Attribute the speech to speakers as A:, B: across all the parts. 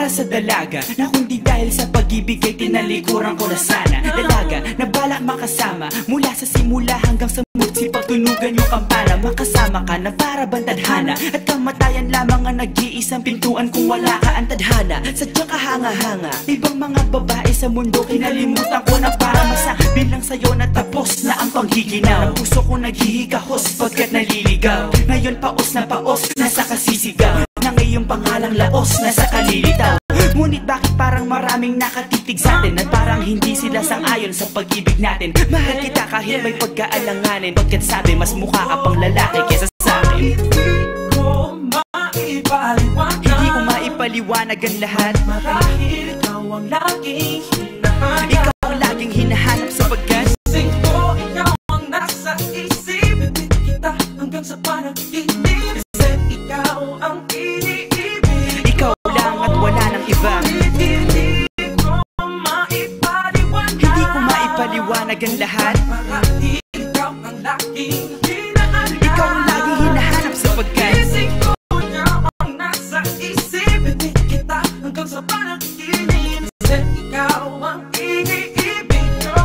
A: Sa dalaga na kundi dahil sa pag-ibig ay tinalikuran ko na sana. Dalaga na balak makasama mula sa simula hanggang sa mutsi pagtunugan yung kampana. Makasama ka na para bantadhana at kamatayan lamang ang nag-iisang pintuan kung wala ka ang tadhana. Sadyang kahanga-hanga ibang mga babae sa mundo kinalimutan ko na para masabi lang sa'yo na tapos na ang panghiginaw. Puso ko naghihikahos pagkat naliligaw. Ngayon paos na nasa kasisigaw ng iyong pangalang laos nasa kalilitaw. Ngunit bakit parang maraming nakatitig sa atin at parang hindi sila sang-ayon sa pag-ibig natin? Mahal kita kahit may pagkaalanganin, pagkat sabi mas mukha ka pang lalaki kesa sa akin. Hindi ko maipaliwanag ang lahat.
B: Marahil ikaw ang laging hinahanap.
A: Ikaw ang laging hinahanap sapagkat
B: gising ko, ikaw ang nasa isip. Bitbit kita hanggang sa panaginip. Kasi ikaw ang iniibig.
A: Ikaw lang at wala nang iba.
B: Hindi ko maipaliwanag.
A: Hindi ko maipaliwanag ang lahat.
B: Marahil ikaw ang laging hinahanap.
A: Ikaw ang laging hinahanap sapagkat
B: gising ko, ikaw ang nasa isip. Bitbit kita hanggang sa panaginip. Kasi ikaw ang iniibig ko.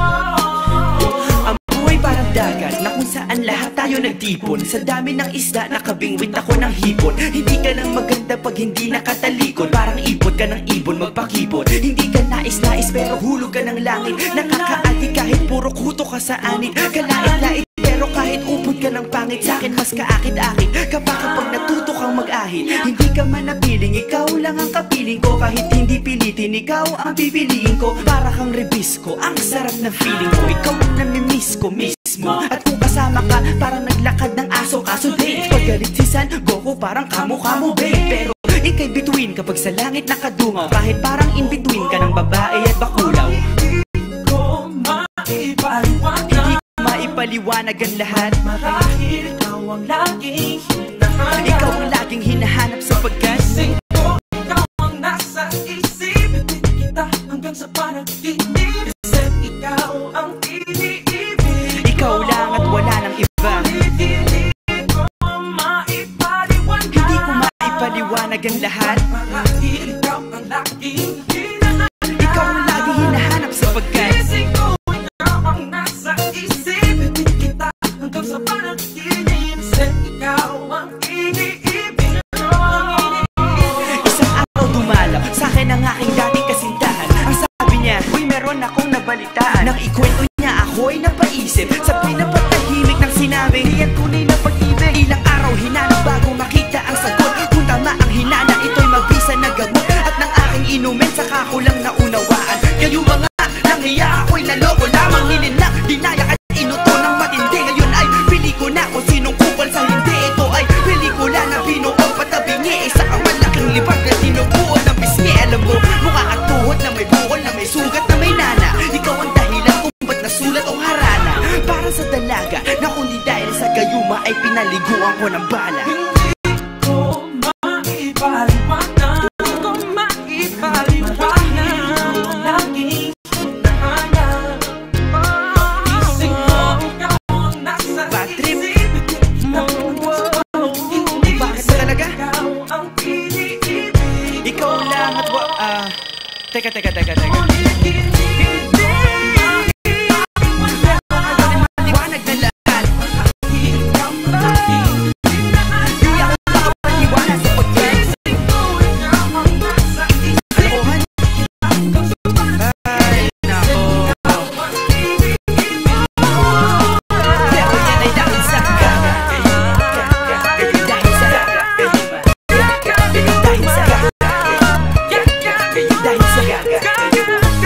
A: ang buhay parang dagat na kung saan lahat tayo nagtipon. Sa dami ng isda nakabingwit ako ng hipon. Hindi ka nang maganda pag hindi nakatalikod. Parang ipot ka ng ibon magpakipot. Hindi ka nais-nais pero hulog ka ng langit. Nakakaati kahit puro kuto ka sa anit. Kalait-lait pero kahit upod ka ng pangit. Sa'kin mas kaakit-akit kapag natuto kang mag-ahit. Hindi ka man napiling, ikaw lang ang kapiling ko. Kahit hindi pilitin, ikaw ang pipiliin ko. Para kang rebisco, ang sarap ng feeling ko. Ikaw ang namimiss ko mismo. At kung kasama ka, parang naglakad ng aso. Kaso date, pag galit si San Goku, parang kamo-kamo babe. Pero ika'y bituin kapag sa langit nakadungaw. Kahit parang in-between ka ng babae at bakulaw.
B: Hindi ko maipaliwanag.
A: Hindi ko maipaliwanag ang lahat.
B: Marahil ikaw ang laging hinahanap.
A: Ikaw ang laging hinahanap sapagkat
B: gising ko, ikaw ang nasa isip. Bitbit kita hanggang sa panaginip. Kasi ikaw ang iniibig.
A: ikaw lang at wala nang iba.
B: Hindi ko maipaliwanag.
A: Hindi ko maipaliwanag ang lahat.
B: Marahil ikaw ang laging hinahanap.
A: Ikaw ang laging hinahanap sapagkat
B: gising ko, ikaw ang nasa isip. Bitbit kita hanggang sa panaginip. Kasi ikaw ang iniibig ko.
A: isang araw dumalaw sa'kin ang aking dating kasintahan. Ang sabi niya, uy meron akong nabalitaan. Nang ikwento niya ako'y napaisip. Sabay na patahimik ng sinabi, iyan tunay na pag-ibig. Ilang araw hinanap bago makita ang sagot. Kung tama ang hinana, ito'y mabisa na gamot. At nang aking inumin, saka ko lang naunawaan. Kayo mga nanghiya, ako'y naloko lamang. Nilinlang, dinaya at inuto ng matindi. Ngayon ay pili ko na kung sinong kupal sa hindi. Ito ay pelikula na binuong patabingi. Isa kang malaking libag na tinubuan ng pisngi. Alam mo, mukha at tuhod na may bukol, na may sugat, na may nana. Ikaw ang dahilan kung ba't nasulat o harana. Para sa dalaga na kundi dahil sa gayuma ay pinaliguan ko ng bala.
B: Hindi ko maipaliwanag. Hindi ko maipaliwanag. Ikaw ang laging hinahanap. Gising ko, ikaw ang nasa
A: Bad trip.
B: isip. Bitbit kita hanggang sa panaginip.
A: Bakit talaga?
B: Ikaw ang iniibig.
A: Ikaw lang at Teka.
B: Hindi
A: Maliwanag na lahat.
B: ikaw ang laging hinahanap.
A: Di ako makapaniwala sapagkat
B: Gising ko, ikaw ang nasa isip.
A: kalokohan.
B: Hanggang sa
A: Ay, nako. Pero yan ay dahil sa gaga. Dahil sa gaga. Dahil sa gaga. Dahil sa gaga.